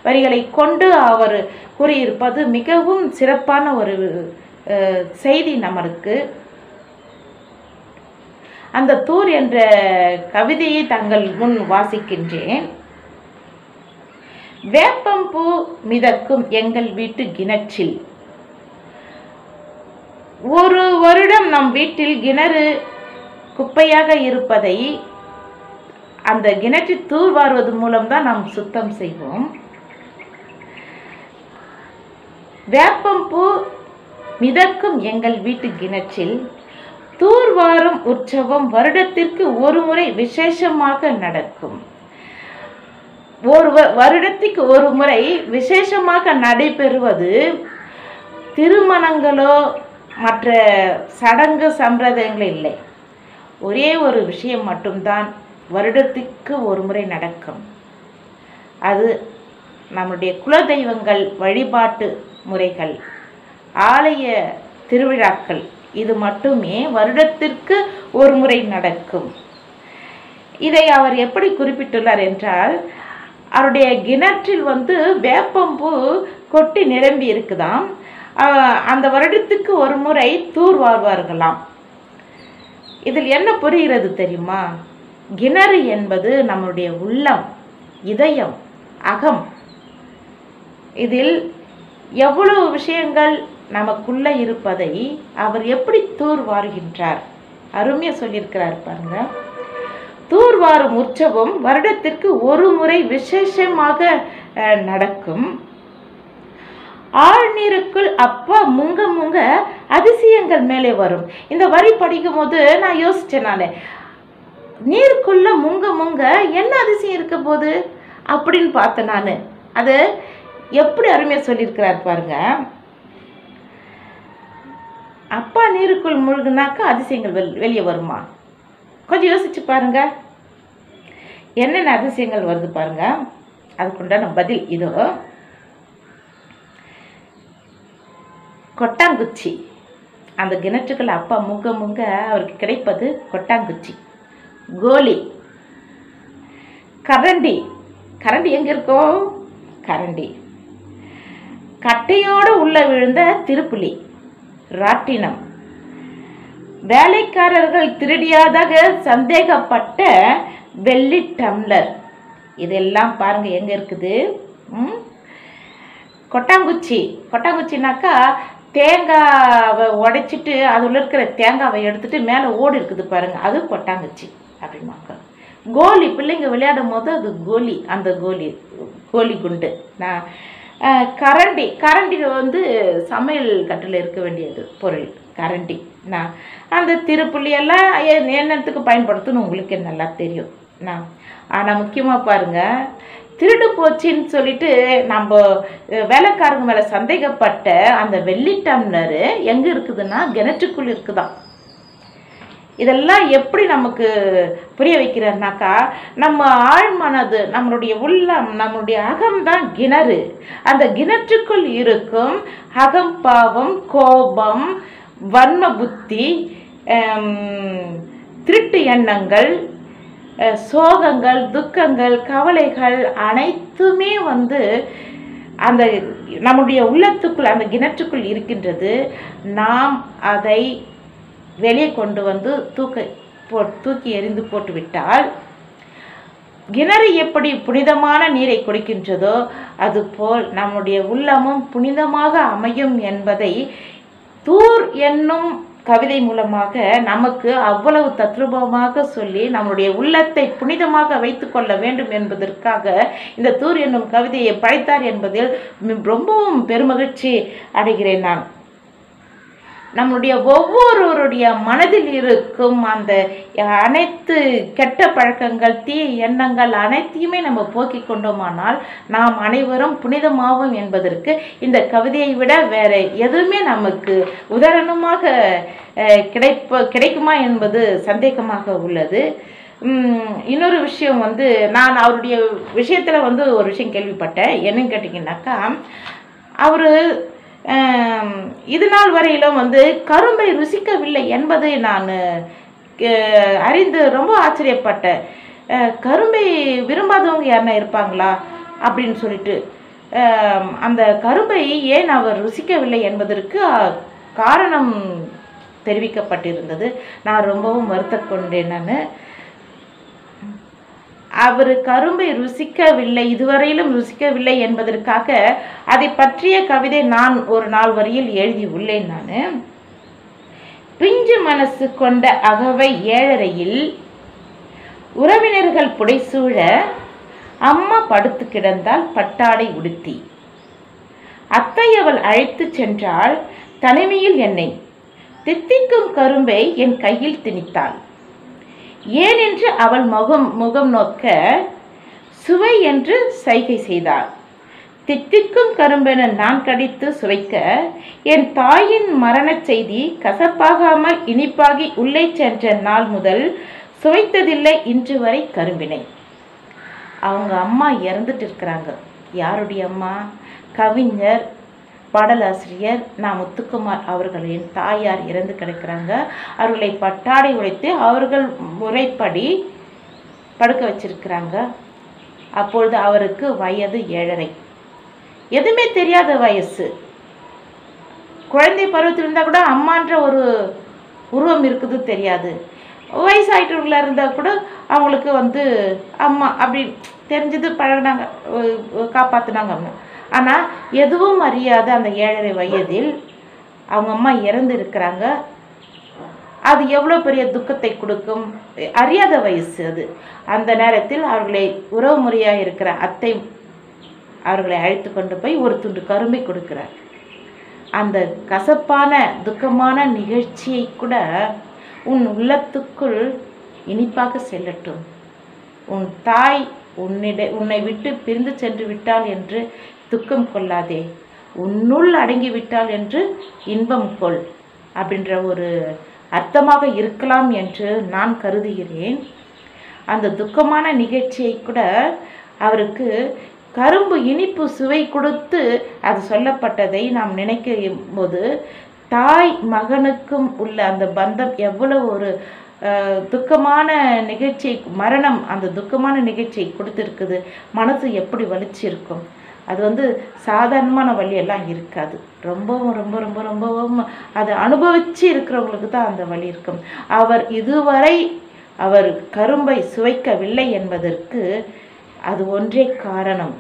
வரிகளை கொண்டு அவர் கூறியிருப்பது மிகவும் சிறப்பான ஒரு செய்தி நமக்கு. அந்த தூர் என்ற கவிதையை தங்கள் முன் வாசிக்கின்றேன். வேப்பம்பூ மிதக்கும் எங்கள் வீட்டு கிணற்றில். ஒரு வருடம் நம் வீட்டில் கிணறு குப்பையாக இருப்பதை அந்த கிணற்றை தூர்வாருவது மூலம்தான் நாம் சுத்தம் செய்வோம். வேப்பம்பூ மிதக்கும் எங்கள் வீட்டு கிணற்றில் தூர்வாரும் உற்சவம் வருடத்திற்கு ஒரு முறை விசேஷமாக நடக்கும். வருடத்துக்கு ஒரு முறை விசேஷமாக நடைபெறுவது திருமணங்களோ மற்ற சடங்கு சம்பிரதாயங்கள் இல்லை. ஒரே ஒரு விஷயம் மட்டும்தான் வருடத்துக்கு ஒரு முறை நடக்கும். அது நம்முடைய குலதெய்வங்கள் வழிபாட்டு முறைகள், ஆலய திருவிழாக்கள். இது மட்டுமே வருடத்திற்கு ஒரு முறை நடக்கும். இதை அவர் எப்படி குறிப்பிட்டுள்ளார் என்றால், அவருடைய கிணற்றில் வேப்பம்பூ கொட்டி நிரம்பி இருக்குதாம். அந்த வருடத்துக்கு ஒரு முறை தூர்வாருவார்களாம். இதில் என்ன புரிகிறது தெரியுமா? கிணறு என்பது நம்முடைய உள்ளம், இதயம், அகம். இதில் எவ்வளவு விஷயங்கள் நமக்குள்ள இருப்பதை அவர் எப்படி தூர்வாருகின்றார், அருமையா சொல்லியிருக்கிறார் பாருங்க. தூர்வாரும் உற்சவம் வருடத்திற்கு ஒரு முறை விசேஷமாக நடக்கும். ஆழ்நீருக்குள் அப்பா முங்க முங்க அதிசயங்கள் மேலே வரும். இந்த வரி படிக்கும் போது நான் யோசிச்சேன், நான் நீருக்குள்ள முங்க முங்க என்ன அதிசயம் இருக்க போது அப்படின்னு பார்த்தேன். நான் அது எப்படி அருமையா சொல்லியிருக்கிறார் பாருங்க. அப்பா நீருக்குள் முழுகுனாக்கா அதிசயங்கள் வெளியே வருமா? கொஞ்சம் யோசிச்சு பாருங்க, என்னென்ன அதிசயங்கள் வருது பாருங்க. அதுக்குண்டான பதில் இதோ. கொட்டாங்குச்சி. அந்த கிணற்றுக்கள் அப்பா முங்க முங்க அவருக்கு கிடைப்பது கொட்டாங்குச்சி. கோலி, கரண்டி. கரண்டி எங்க இருக்கோ? கரண்டி. கட்டையோடு உள்ள விழுந்த திருப்புலி, ராட்டினம். வேலைக்காரர்கள் திருடியாதாக சந்தேகப்பட்ட வெள்ளி டம்ளர். இதெல்லாம் பாருங்க எங்க இருக்குது. கொட்டாங்குச்சி. கொட்டாங்குச்சினாக்கா தேங்காவை உடைச்சிட்டு அது உள்ள இருக்கிற தேங்காவை எடுத்துட்டு மேலே ஓடி இருக்குது பாருங்க, அது கொட்டாங்குச்சி அப்படின்னாக்க. கோலி, பிள்ளைங்க விளையாடும் போது அது கோலி. அந்த கோலி, கோலி குண்டு. நான் கரண்டி. கரண்டி சமையல் கட்டில் இருக்க வேண்டியது பொருள் கரண்டி. நான் அந்த திருப்புள்ளியெல்லாம் என்னத்துக்கு பயன்படுத்தணும் உங்களுக்கு நல்லா தெரியும். நான் ஆனால் முக்கியமாக பாருங்கள், திருடு போச்சின்னு சொல்லிட்டு நம்ம வேலைக்காரங்க மேலே சந்தேகப்பட்ட அந்த வெள்ளி டம்ளரு எங்கே இருக்குதுன்னா கிணற்றுக்குள் இருக்குதான். இதெல்லாம் எப்படி நமக்கு புரிய வைக்கிறாருனாக்கா, நம்ம ஆழ்மனது, நம்மளுடைய உள்ளம், நம்மளுடைய அகம்தான் கிணறு. அந்த கிணற்றுக்குள் இருக்கும் அகம்பாவம், கோபம், வன்ம புத்தி, திருட்டு எண்ணங்கள், சோகங்கள், துக்கங்கள், கவலைகள் அனைத்துமே அந்த நம்முடைய உள்ளத்துக்குள், அந்த கிணற்றுக்குள் இருக்கின்றது. நாம் அதை வெளியே கொண்டு தூக்கி எறிந்து போட்டுவிட்டால், கிணறு எப்படி புனிதமான நீரை கொடுக்கின்றதோ அதுபோல் நம்முடைய உள்ளமும் புனிதமாக அமையும் என்பதை தூர் என்னும் கவிதை மூலமாக நமக்கு அவ்வளவு தத்ரூபமாக சொல்லி நம்முடைய உள்ளத்தை புனிதமாக வைத்து கொள்ள வேண்டும் என்பதற்காக இந்த தூர் என்னும் கவிதையை படைத்தார் என்பதில் ரொம்பவும் பெருமகிழ்ச்சி அடைகிறேன். நான் நம்மளுடைய ஒவ்வொருவருடைய மனதில் இருக்கும் அந்த அனைத்து கெட்ட பழக்கங்கள், தீய எண்ணங்கள் அனைத்தையுமே நம்ம போக்கிக் கொண்டோமானால் நாம் அனைவரும் புனிதமாகும் என்பதற்கு இந்த கவிதையை விட வேற எதுவுமே நமக்கு உதாரணமாக கிடைக்குமா என்பது சந்தேகமாக உள்ளது. இன்னொரு விஷயம் நான் அவருடைய விஷயத்தில் ஒரு விஷயம் கேள்விப்பட்டேன். என்னன்னு கேட்டிங்கன்னாக்கா, அவர் இது நாள் வரையிலும் கரும்பை ருசிக்கவில்லை என்பதை நான் அறிந்து ரொம்ப ஆச்சரியப்பட்டேன். கரும்பை விரும்பாதவங்க யாருன்னா இருப்பாங்களா அப்படின்னு சொல்லிட்டு, அந்த கரும்பை ஏன் அவர் ருசிக்கவில்லை என்பதற்கு காரணம் தெரிவிக்கப்பட்டிருந்தது. நான் ரொம்பவும் வருத்தம் கொண்டேன். நான் அவர் கரும்பை ருசிக்கவில்லை, இதுவரையிலும் ருசிக்கவில்லை என்பதற்காக அதை பற்றிய கவிதை நான் ஒரு நாள் வரியில் எழுதி உள்ளேன். நான் பிஞ்சு மனசு கொண்ட அகவை ஏழரையில் உறவினர்கள் புடைசூழ அம்மா படுத்து கிடந்தால் பட்டாடை உடுத்தி, அத்தை அவள் அழைத்து சென்றாள் தனிமையில் என்னை, தித்திக்கும் கரும்பை என் கையில் திணித்தாள். ஏனென்று அவள் முகம் நோக்க சுவை என்று சைகை செய்தாள். தித்திக்கும் கரும்பென நான் கடித்து சுவைக்க என் தாயின் மரண செய்தி கசப்பாகாமல் இனிப்பாகி உள்ளே சென்ற நாள் முதல் சுவைத்ததில்லை இன்று வரை கரும்பினை. அவங்க அம்மா இறந்துட்டு இருக்கிறாங்க. யாருடைய அம்மா? கவிஞர் பாடலாசிரியர் நா. முத்துக்குமார் அவர்களின் தாயார் இறந்து கிடக்கிறாங்க. அவர்களை பட்டாடை உடைத்து அவர்கள் முறைப்படி படுக்க வச்சிருக்கிறாங்க. அப்பொழுது அவருக்கு வயது 7.5, எதுவுமே தெரியாத வயசு. குழந்தை பருவத்தில் இருந்தால் கூட அம்மான்ற ஒரு உருவம் இருக்குது தெரியாது. வயசாயிட்டுள்ள இருந்தால் கூட அவங்களுக்கு அம்மா அப்படி தெரிஞ்சது, பழகினாங்க, காப்பாற்றினாங்க. ஆனால் எதுவும் அறியாத அந்த 7.5 வயதில் அவங்க அம்மா இறந்து இருக்கிறாங்க. அது எவ்வளோ பெரிய துக்கத்தை கொடுக்கும், அறியாத வயசு அது. அந்த நேரத்தில் அவர்களை உறவு முறையாக இருக்கிற அத்தை அவர்களை அழைத்து கொண்டு போய் ஒரு துண்டு கரும்பை கொடுக்கிறார். அந்த கசப்பான துக்கமான நிகழ்ச்சியை கூட உன் உள்ளத்துக்குள் இனிப்பாக செல்லட்டும். உன் தாய் உன்னை விட்டு பிரிந்து சென்று விட்டாள் என்று துக்கம் கொள்ளாதே, உன்னுள் அடங்கி விட்டாள் என்று இன்பம் கொள் அப்படின்ற ஒரு அர்த்தமாக இருக்கலாம் என்று நான் கருதுகிறேன். அந்த துக்கமான நிகழ்ச்சியை கூட அவருக்கு கரும்பு இனிப்பு சுவை கொடுத்து அது சொல்லப்பட்டதை நாம் நினைக்கும் போது தாய் மகனுக்கும் உள்ள அந்த பந்தம் எவ்வளவு ஒரு துக்கமான நிகழ்ச்சியை, மரணம் அந்த துக்கமான நிகழ்ச்சியை கொடுத்துருக்குது. மனசு எப்படி வலிச்சிருக்கும். அது சாதாரணமான வலியெல்லாம் இருக்காது. ரொம்பவும் ரொம்ப ரொம்ப ரொம்பவும் அதை அனுபவித்து இருக்கிறவங்களுக்கு தான் அந்த வலி இருக்கும். அவர் இதுவரை அவர் கரும்பை சுவைக்கவில்லை என்பதற்கு அது ஒன்றே காரணம்.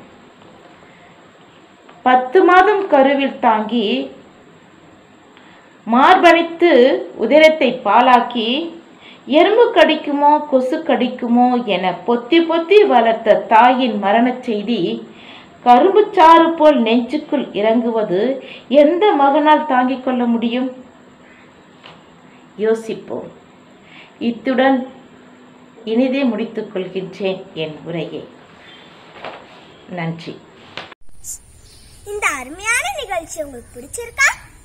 10 மாதம் கருவில் தாங்கி மார்பணித்து உதிரத்தை பாலாக்கி எறும்பு கடிக்குமோ கொசு கடிக்குமோ என பொத்தி பொத்தி வளர்த்த தாயின் மரண செய்தி கரும்புச்சாறு போல் நெஞ்சுக்குள் இறங்குவது எந்த மகனால் தாங்கிக் கொள்ள முடியும்? யோசிப்போம். இத்துடன் இனிதே முடித்துக் கொள்கின்றேன் என் உரையை. நன்றி. இந்த அருமையான நிகழ்ச்சி உங்களுக்கு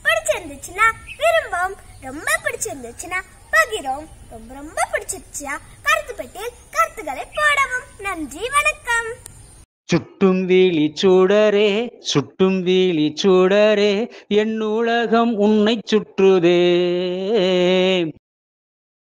பிடிச்சிருந்துச்சுன்னா விரும்பவும், ரொம்ப பிடிச்சிருந்துச்சுன்னா பகிரும், ரொம்ப ரொம்ப பிடிச்சிருச்சா கருத்து பெட்டியில் கருத்துக்களை போடவும். நன்றி, வணக்கம். சுட்டும் வீழி சூடரே, சுட்டும் வீழி சூடரே, என் உலகம் உன்னை சுற்றுதே.